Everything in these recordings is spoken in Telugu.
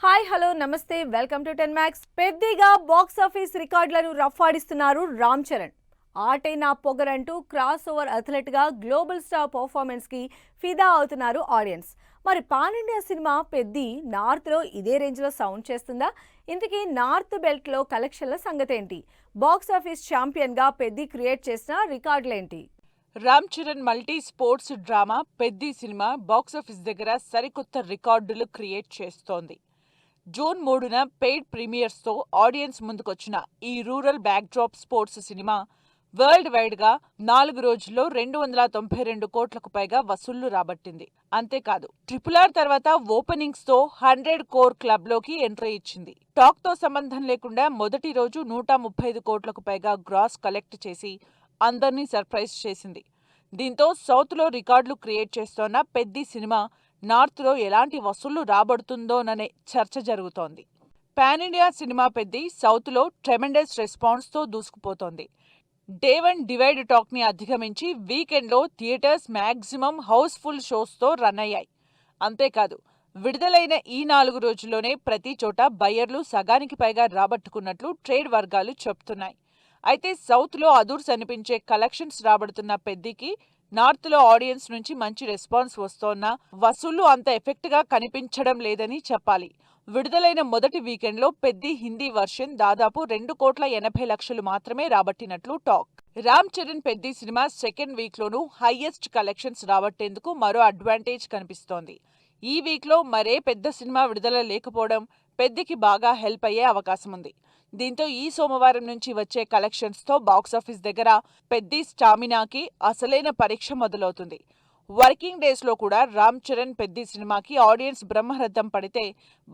హాయ్ హలో నమస్తే వెల్కమ్ టు 10 మ్యాక్స్. పెద్దగా బాక్స్ ఆఫీస్ రికార్డులను రఫాడిస్తున్నారు రామ్ చరణ్. ఆటే నా పొగరంటూ క్రాస్ ఓవర్ అథ్లెట్ గా గ్లోబల్ స్టార్ పర్ఫార్మెన్స్ కి ఫిదా అవుతున్నారు ఆడియన్స్. మరి pan India cinema Peddi north లో ఇదే రేంజ్ లో సౌండ్ చేస్తుందా? ఇంతకీ నార్త్ బెల్ట్ లో కలెక్షన్ల సంగతి ఏంటి? బాక్స్ ఆఫీస్ ఛాంపియన్ గా పెద్ది క్రియేట్ చేసిన రికార్డులేంటి? Ram Charan multi sports drama Peddi cinema box office దగ్గర సరికొత్త రికార్డులు క్రియేట్ చేస్తోంది. జూన్ 3న పెయిడ్ ప్రీమియర్స్తో ఆడియన్స్ ముందుకొచ్చిన ఈ rural backdrop sports cinema world వైడ్గా 4 రోజుల్లో 292 కోట్లకు పైగా వసూళ్లు రాబట్టింది. అంతేకాదు RRR తర్వాత ఓపెనింగ్స్తో 100 కోర్ క్లబ్లోకి ఎంట్రీ ఇచ్చింది. టాక్తో సంబంధం లేకుండా మొదటి రోజు 135 కోట్లకు పైగా గ్రాస్ కలెక్ట్ చేసి అందర్నీ సర్ప్రైజ్ చేసింది. దీంతో సౌత్లో రికార్డులు క్రియేట్ చేస్తోన్న పెద్ది సినిమా నార్త్లో ఎలాంటి వసూళ్లు రాబడుతుందోననే చర్చ జరుగుతోంది. పాన్ ఇండియా సినిమా పెద్ది సౌత్లో ట్రెమెండస్ రెస్పాన్స్తో దూసుకుపోతోంది. డే 1 డివైడ్ టాక్ని అధిగమించి వీకెండ్లో థియేటర్స్ మ్యాక్సిమం హౌస్ఫుల్ షోస్తో రన్ అయ్యాయి. అంతేకాదు విడుదలైన ఈ 4 రోజుల్లోనే ప్రతి చోట బయ్యర్లు సగానికి పైగా రాబట్టుకున్నట్లు ట్రేడ్ వర్గాలు చెప్తున్నాయి. అయితే సౌత్లో అదూర్స్ అనిపించే కలెక్షన్స్ రాబడుతున్న పెద్దికి నార్త్లో ఆడియన్స్ నుంచి మంచి రెస్పాన్స్ వస్తోన్నా వసూళ్లు అంత ఎఫెక్ట్గా కనిపించడం లేదని చెప్పాలి. విడుదలైన మొదటి వీకెండ్లో పెద్ది హిందీ వర్షన్ దాదాపు 2,80,00,000 మాత్రమే రాబట్టినట్లు talk. Ram Charan Peddi cinema second వీక్లోనూ హైయెస్ట్ కలెక్షన్స్ రాబట్టేందుకు మరో అడ్వాంటేజ్ కనిపిస్తోంది. ఈ వీక్లో మరే పెద్ద సినిమా విడుదల లేకపోవడం పెద్దికి బాగా హెల్ప్ అయ్యే అవకాశం ఉంది. దీంతో ఈ సోమవారం నుంచి వచ్చే కలెక్షన్స్తో బాక్సాఫీస్ దగ్గర పెద్ది స్టామినాకి అసలైన పరీక్ష మొదలవుతుంది. వర్కింగ్ డేస్లో కూడా రామ్ చరణ్ పెద్ది సినిమాకి ఆడియన్స్ బ్రహ్మరథం పడితే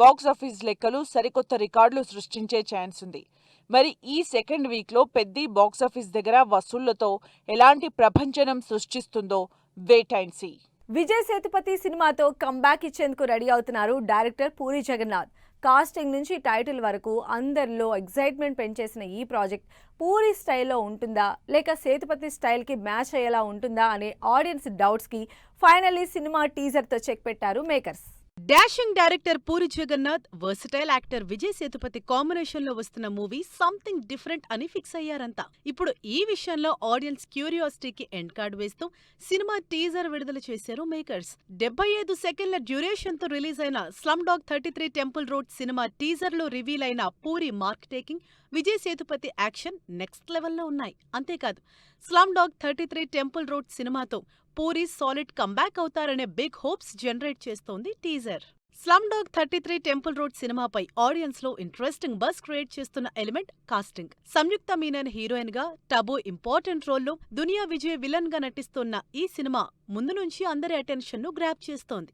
బాక్సాఫీస్ లెక్కలు సరికొత్త రికార్డులు సృష్టించే ఛాన్స్ ఉంది. మరి ఈ సెకండ్ వీక్లో పెద్ది బాక్సాఫీస్ దగ్గర వసూళ్లతో ఎలాంటి ప్రభంజనం సృష్టిస్తుందో wait and see. Vijay Sethupathi సినిమాతో కంబ్యాక్ ఇచ్చేందుకు రెడీ అవుతున్నారు డైరెక్టర్ పూరి జగన్నాథ్. కాస్టింగ్ నుంచి టైటిల్ వరకు అందరిలో ఎగ్జైట్మెంట్ పెంచేసిన ఈ ప్రాజెక్ట్ పూరి స్టైల్లో ఉంటుందా లేక సేతుపతి స్టైల్కి మ్యాచ్ అయ్యేలా ఉంటుందా అనే ఆడియన్స్ డౌట్స్కి ఫైనల్లీ సినిమా టీజర్తో చెక్ పెట్టారు makers. Dashing director Puri Jagannath, versatile actor Vijay Sethupathi combination లో వస్తున్న మూవీ సంథింగ్ డిఫరెంట్ అని ఫిక్స్ అయ్యారంతా. ఇప్పుడు ఈ విషయంలో ఆడియన్స్ క్యూరియాసిటీకి ఎండ్ కార్డ్ వేస్తూ సినిమా టీజర్ విడుదల చేశారు మేకర్స్. 75 సెకండ్ల డ్యూరేషన్ తో రిలీజ్ అయిన slum dog 33 temple road cinema teaser లో రివీల్ అయిన Puri mark taking, Vijay Sethupathi action next లెవెల్లో ఉన్నాయి. అంతేకాదు స్లమ్ డాగ్ 33 టెంపుల్ రోడ్ సినిమాతో పూరి సాలిడ్ కంబ్యాక్ అవుతారనే బిగ్ హోప్స్ జనరేట్ చేస్తోంది teaser. Slum dog 33 temple road సినిమాపై ఆడియన్స్ లో ఇంట్రెస్టింగ్ బజ్ క్రియేట్ చేస్తున్న element casting. Samyuktha Menon heroine గా, టబు ఇంపార్టెంట్ రోల్లో, దునియా విజయ్ విలన్ గా నటిస్తున్న ఈ సినిమా ముందు నుంచి అందరి అటెన్షన్ ను గ్రాప్ చేస్తోంది.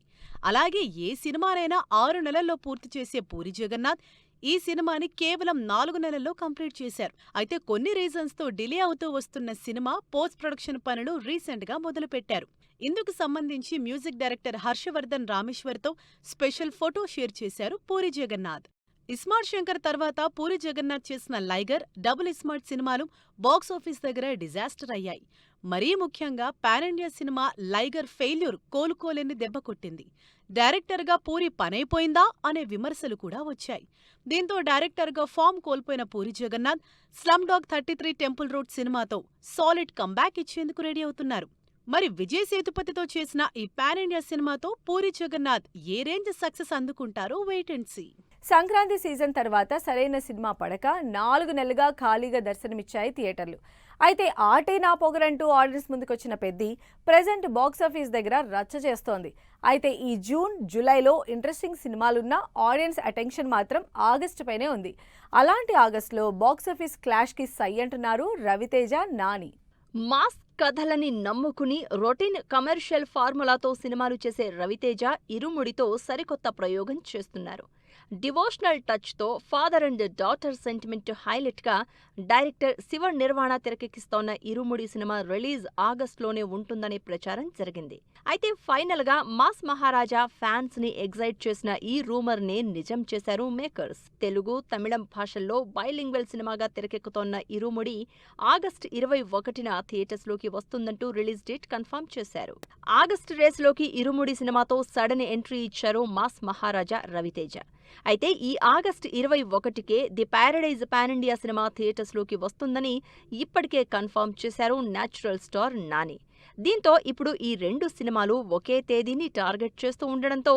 అలాగే ఏ సినిమానైనా 6 నెలల్లో పూర్తి చేసే పూరి జగన్నాథ్ ఈ సినిమాని కేవలం 4 నెలల్లో కంప్లీట్ చేశారు. అయితే కొన్ని రీజన్స్ తో డిలే అవుతూ వస్తున్న సినిమా పోస్ట్ ప్రొడక్షన్ పనులు రీసెంట్ గా మొదలుపెట్టారు. ఇందుకు సంబంధించి మ్యూజిక్ డైరెక్టర్ హర్షవర్ధన్ రామేశ్వర్తో స్పెషల్ ఫోటో షేర్ చేశారు పూరి జగన్నాథ్. ఇస్మార్ట్ శంకర్ తర్వాత పూరి జగన్నాథ్ చేసిన లైగర్, డబుల్ ఇస్మార్ట్ సినిమాలు బాక్సాఫీస్ దగ్గర డిజాస్టర్ అయ్యాయి. మరీ ముఖ్యంగా పాన్ ఇండియా సినిమా లైగర్ ఫెయిల్యూర్ కోలుకోలేని దెబ్బ కొట్టింది. డైరెక్టర్గా పూరి పనైపోయిందా అనే విమర్శలు కూడా వచ్చాయి. దీంతో డైరెక్టర్గా ఫామ్ కోల్పోయిన Puri Jagannath slum dog 33 temple road సినిమాతో సాలిడ్ కంబ్యాక్ ఇచ్చేందుకు రెడీ అవుతున్నారు. మరి విజయ్ సేతుపతితో చేసిన ఈ pan India cinema Puri Jagannath ఏ రేంజ్ సక్సెస్ అందుకుంటారో wait and see. Sankranti season తర్వాత సరైన సినిమా పడక 4 నెలలుగా ఖాళీగా దర్శనమిచ్చాయి థియేటర్లు. అయితే ఆటే నా పొగరంటూ ఆడియన్స్ ముందుకొచ్చిన పెద్ది ప్రెజెంట్ బాక్సాఫీస్ దగ్గర రచ్చ చేస్తోంది. అయితే ఈ జూన్, జూలైలో ఇంట్రెస్టింగ్ సినిమాలున్న ఆడియన్స్ అటెన్షన్ మాత్రం ఆగస్టు పైనే ఉంది. అలాంటి ఆగస్టులో బాక్సాఫీస్ క్లాష్కి సై అంటున్నారు రవితేజ, నాని. మాస్ కథలని నమ్ముకుని రొటీన్ కమర్షియల్ ఫార్ములాతో సినిమాలు చేసే రవితేజ ఇరుముడితో సరికొత్త ప్రయోగం చేస్తున్నారు. డివోషనల్ టచ్తో ఫాదర్ అండ్ డాటర్ సెంటిమెంట్ హైలైట్గా డైరెక్టర్ శివ నిర్వాణ తెరకెక్కిస్తోన్న ఇరుముడి సినిమా రిలీజ్ ఆగస్టులోనే ఉంటుందనే ప్రచారం జరిగింది. అయితే ఫైనల్గా మాస్ మహారాజా ఫ్యాన్స్ ని ఎగ్జైట్ చేసిన ఈ రూమర్ ని నిజం చేశారు మేకర్స్. తెలుగు, తమిళం భాషల్లో బైలింగ్వెల్ సినిమాగా తెరకెక్కుతోన్న ఇరుముడి ఆగస్టు 21న థియేటర్స్ లోకి వస్తుందంటూ రిలీజ్ డేట్ కన్ఫర్మ్ చేశారు. ఆగస్టు రేస్ లోకి ఇరుముడి సినిమాతో సడన్ ఎంట్రీ ఇచ్చారు మాస్ మహారాజా రవితేజ. అయితే ఈ ఆగస్టు 21కే the paradise pan India cinema థియేటర్స్లోకి వస్తుందని ఇప్పటికే కన్ఫర్మ్ చేశారు న్యాచురల్ స్టార్ నాని. దీంతో ఇప్పుడు ఈ 2 సినిమాలు ఒకే తేదీని టార్గెట్ చేస్తూ ఉండడంతో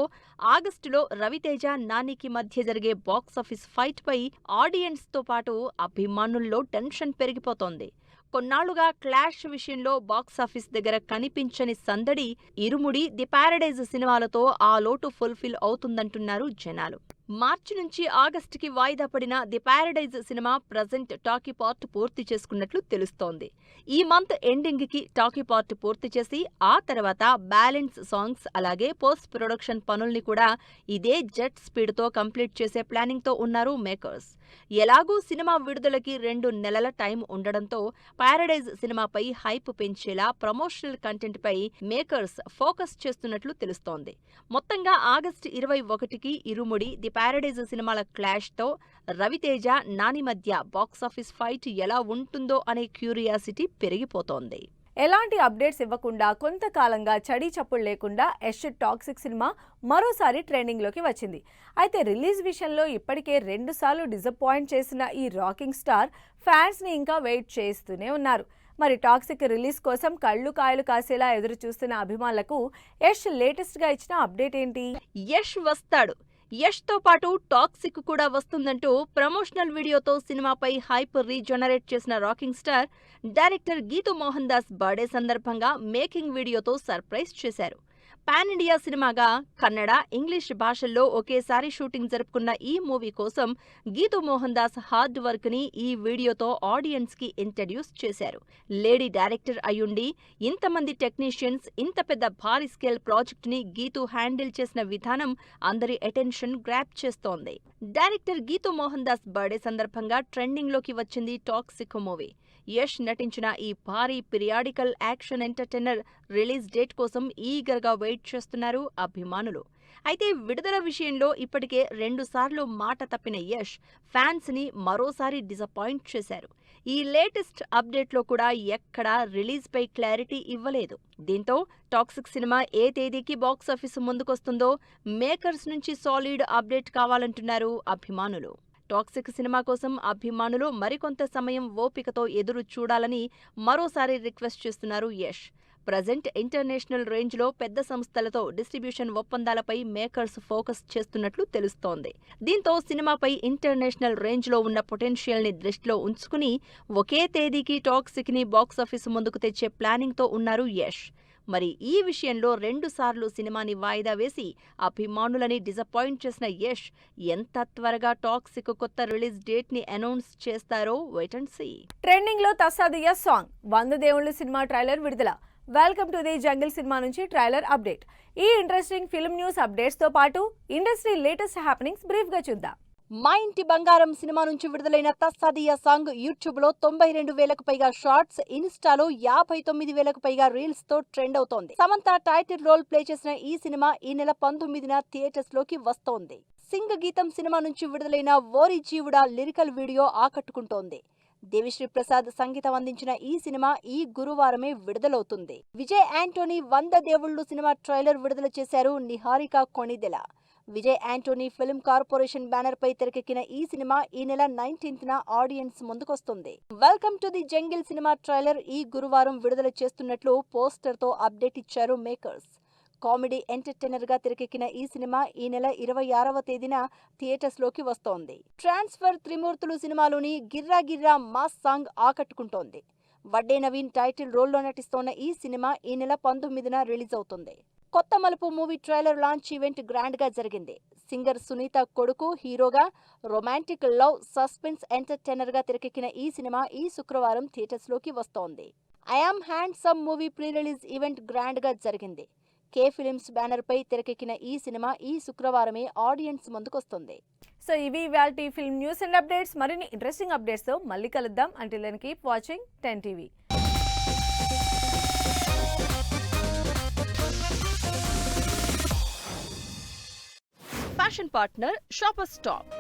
ఆగస్టులో రవితేజ, నానికి మధ్య జరిగే బాక్సాఫీస్ ఫైట్పై ఆడియన్స్తో పాటు అభిమానుల్లో టెన్షన్ పెరిగిపోతోంది. కొన్నాళ్లుగా క్లాష్ విషయంలో బాక్సాఫీస్ దగ్గర కనిపించని సందడి ఇరుముడి, ది ప్యారడైజ్ సినిమాలతో ఆ లోటు ఫుల్ఫిల్ అవుతుందంటున్నారు జనాలు. మార్చి నుంచి ఆగస్టుకి వాయిదా పడిన the paradise cinema present talkie part పూర్తి చేసుకున్నట్లు తెలుస్తోంది. ఈ మంత్ ఎండింగ్ కి టాకీ పార్ట్ పూర్తి చేసి ఆ తర్వాత బ్యాలెన్స్ సాంగ్స్ అలాగే పోస్ట్ ప్రొడక్షన్ పనుల్ని కూడా ఇదే జెట్ స్పీడ్ తో కంప్లీట్ చేసే ప్లానింగ్ తో ఉన్నారు మేకర్స్. ఎలాగూ సినిమా విడుదలకి 2 నెలల టైం ఉండడంతో ప్యారడైజ్ సినిమాపై హైప్ పెంచేలా ప్రమోషనల్ కంటెంట్ పై మేకర్స్ ఫోకస్ చేస్తున్నట్లు తెలుస్తోంది. మొత్తంగా ఆగస్టు 21కి ఇరుముడి, ది ప్యారడైజ్ సినిమాల క్లాష్ తో రవితేజ, నాని మధ్య బాక్సాఫీస్ ఫైట్ ఎలా ఉంటుందో అనే క్యూరియాసిటీ పెరిగిపోతోంది. ఎలాంటి అప్డేట్స్ ఇవ్వకుండా కొంతకాలంగా చడీ చప్పుడు లేకుండా యష్ టాక్సిక్ సినిమా మరోసారి ట్రెండింగ్లోకి వచ్చింది. అయితే రిలీజ్ విషయంలో ఇప్పటికే 2 సార్లు డిసప్పాయింట్ చేసిన ఈ రాకింగ్ స్టార్ ఫ్యాన్స్ని ఇంకా వెయిట్ చేస్తూనే ఉన్నారు. మరి టాక్సిక్ రిలీజ్ కోసం కళ్ళు కాయలు కాసేలా ఎదురు చూస్తున్న అభిమానులకు యష్ లేటెస్ట్గా ఇచ్చిన అప్డేట్ ఏంటి? యష్ వస్తాడు, యష్తో పాటు టాక్సిక్ కూడా వస్తుందంటూ ప్రమోషనల్ వీడియోతో సినిమాపై హైప్ రీజనరేట్ చేసిన rocking star director Geethu Mohan Das birthday సందర్భంగా మేకింగ్ వీడియోతో సర్ప్రైజ్ చేశారు. పాన్ ఇండియా సినిమాగా కన్నడ, ఇంగ్లీష్ భాషల్లో ఒకేసారి షూటింగ్ జరుపుకున్న ఈ మూవీ కోసం గీతూ మోహన్ దాస్ హార్డ్ వర్క్ ని ఈ వీడియోతో ఆడియన్స్ కి ఇంట్రడ్యూస్ చేశారు. లేడీ డైరెక్టర్ అయ్యుండి ఇంతమంది టెక్నీషియన్స్, ఇంత పెద్ద భారీ స్కేల్ ప్రాజెక్ట్ ని గీతూ హ్యాండిల్ చేసిన విధానం అందరి అటెన్షన్ గ్రాప్ చేస్తోంది. డైరెక్టర్ గీతూ మోహన్ దాస్ బర్త్డే సందర్భంగా ట్రెండింగ్ లోకి వచ్చింది టాక్సిక్ మూవీ. యష్ నటించిన ఈ భారీ periodical action entertainer release date కోసం ఈగర్గా వెయిట్ చేస్తున్నారు అభిమానులు. అయితే విడుదల విషయంలో ఇప్పటికే 2 సార్లు మాట తప్పిన యష్ ఫ్యాన్స్ ని మరోసారి డిసప్పాయింట్ చేశారు. ఈ లేటెస్ట్ అప్డేట్లో కూడా ఎక్కడా రిలీజ్ పై క్లారిటీ ఇవ్వలేదు. దీంతో టాక్సిక్ సినిమా ఏ తేదీకి బాక్సాఫీస్ ముందుకొస్తుందో మేకర్స్ నుంచి సాలిడ్ అప్డేట్ కావాలంటున్నారు అభిమానులు. టాక్సిక్ సినిమా కోసం అభిమానులు మరికొంత సమయం ఓపికతో ఎదురు చూడాలని మరోసారి రిక్వెస్ట్ చేస్తున్నారు యష్. ప్రజెంట్ ఇంటర్నేషనల్ రేంజ్లో పెద్ద సంస్థలతో డిస్ట్రిబ్యూషన్ ఒప్పందాలపై మేకర్స్ ఫోకస్ చేస్తున్నట్లు తెలుస్తోంది. దీంతో సినిమాపై ఇంటర్నేషనల్ రేంజ్లో ఉన్న పొటెన్షియల్ని దృష్టిలో ఉంచుకుని ఒకే తేదీకి టాక్సిక్ ని బాక్సాఫీస్ ముందుకు తెచ్చే ప్లానింగ్తో ఉన్నారు యష్. మరి ఈ విషయంలో 2 సార్లు సినిమాని వాయిదా వేసి అభిమానులని డిసప్పాయింట్ చేసిన యష్ ఎంత త్వరగా టాక్సిక్ కొత్త రిలీజ్ డేట్ ని అనౌన్స్ చేస్తారో వెయిట్ అండ్ సీ. ట్రెండింగ్ లో తస్సాదియా సాంగ్ 100 దేవుళ్ళు సినిమా ట్రైలర్ విడుదల. Welcome to the jungle cinema నుంచి ట్రైలర్ అప్డేట్. ఈ ఇంట్రెస్టింగ్ ఫిల్మ్ న్యూస్ అప్డేట్స్ తో పాటు ఇండస్ట్రీ లేటెస్ట్ హ్యాపెనింగ్స్ బ్రీఫ్ గా చూద్దాం. మా ఇంటి బంగారం సినిమా నుంచి విడుదలైన తస్సాదియా సాంగ్ యూట్యూబ్ లో 92,000కు పైగా షార్ట్స్, ఇన్స్టాలో 59,000కు పైగా రీల్స్ తో ట్రెండ్ అవుతోంది. సమంత టైటిల్ రోల్ ప్లే చేసిన ఈ సినిమా ఈ నెల 19న థియేటర్స్ లోకి వస్తోంది. సింగ్ గీతం సినిమా నుంచి విడుదలైన ఓరి జీవుడా లిరికల్ వీడియో ఆకట్టుకుంటోంది. దేవిశ్రీ ప్రసాద్ సంగీతం అందించిన ఈ సినిమా ఈ గురువారమే విడుదలవుతుంది. విజయ్ యాంటోనీ 100 దేవుళ్ళు సినిమా ట్రైలర్ విడుదల చేశారు Niharika Konidela. Vijay Antony film corporation banner పై తెరకెక్కిన ఈ సినిమా ఈ నెల 19న ఆడియన్స్ ముందుకొస్తుంది. Welcome to the jungle cinema trailer ఈ గురువారం విడుదల చేస్తున్నట్లు పోస్టర్ తో అప్డేట్ ఇచ్చారు మేకర్స్. కామెడీ ఎంటర్టైనర్ గా తెరకెక్కిన ఈ సినిమా ఈ నెల 26వ తేదీన థియేటర్స్ లోకి వస్తోంది. ట్రాన్స్ఫర్ త్రిమూర్తులు సినిమాలోని గిర్రా గిర్రా మాస్ సాంగ్ ఆకట్టుకుంటోంది. వడ్డే నవీన్ టైటిల్ రోల్లో నటిస్తోన్న ఈ సినిమా ఈ నెల 19న రిలీజ్ అవుతుంది. కొత్త మలుపు movie trailer launch event grand గా జరిగింది. సింగర్ సునీత కొడుకు హీరోగా రొమాంటిక్ లవ్ సస్పెన్స్ ఎంటర్టైనర్ గా తెరకెక్కిన ఈ సినిమా ఈ శుక్రవారం థియేటర్స్ లోకి వస్తోంది. I am handsome movie pre release event grand గా జరిగింది. కే ఫిలిమ్స్ బ్యానర్ పై తెరకెక్కిన ఈ సినిమా ఈ శుక్రవారమే ఆడియన్స్ ముందుకొస్తుంది. సో ఇవి ఇవాల్టి ఫిల్మ్ న్యూస్ అండ్ అప్డేట్స్. మరిన్ని ఇంట్రెస్టింగ్ అప్డేట్స్ తో మళ్ళీ కలుద్దాం. Until then keep watching 10 TV. Fashion partner shopper stop.